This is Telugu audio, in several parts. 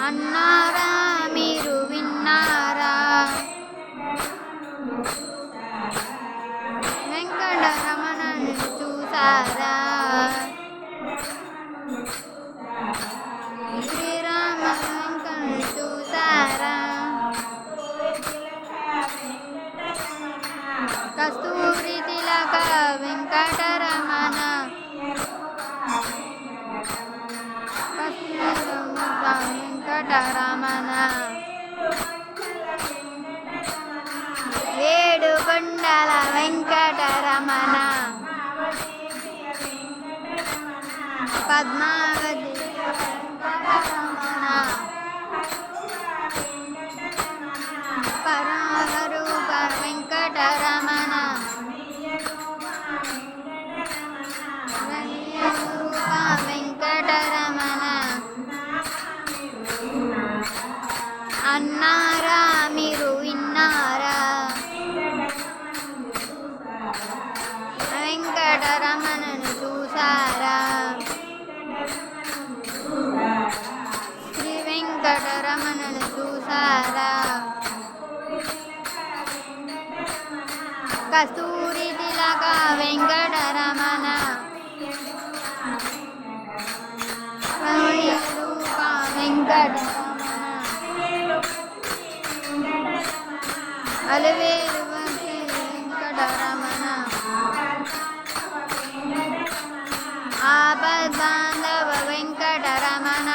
అన్నారా మీరు విన్నారా? వెంకటరమణను చూసారా? శ్రీరామ వెంకటను చూసారా? కస్తూరి తిలక వెంకటరమణ, వెంకటరమణ, వేడుకొండల వెంకటరమణ, పద్మావతి వెంకటరమణ, పరమరూప వెంకటరమణ, రూప వెంకటరమణ. అన్నారా మీరు విన్నారా? వెంకటరమణను చూసారా? శ్రీ వెంకటరమణను చూసారా? కస్తూరి తిలక వెంకటరమణ, రూప వెంకటరమణ, అలవేలు వెంకటరమణ, ఆపద్బాంధవ వెంకటరమణ,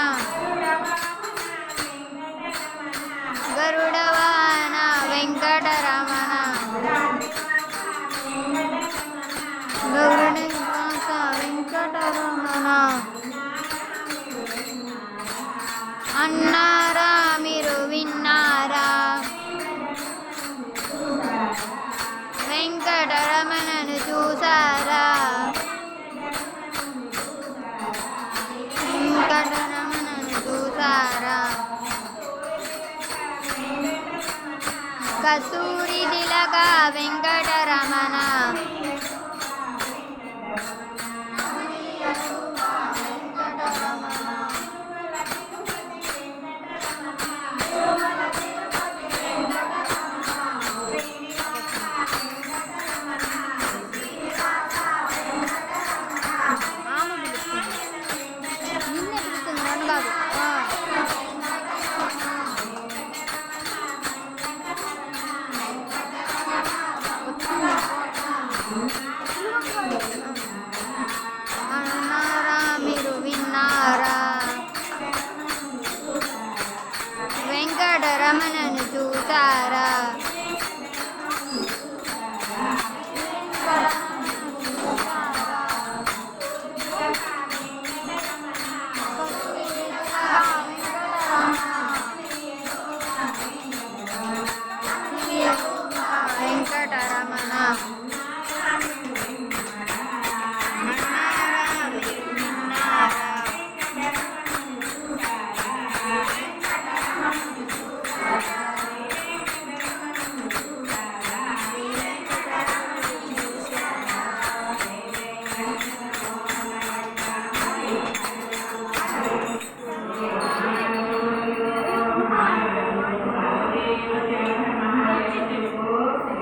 గరుడవాహన వెంకటరమణ, గౌరనివాస వెంకటరమణ. అన్నారా మీరు విన్నారా? వెంకటరమణను చూసారా? వెంకటరమణను చూసారా? కస్తూరి తిలక వెంకటరమణ,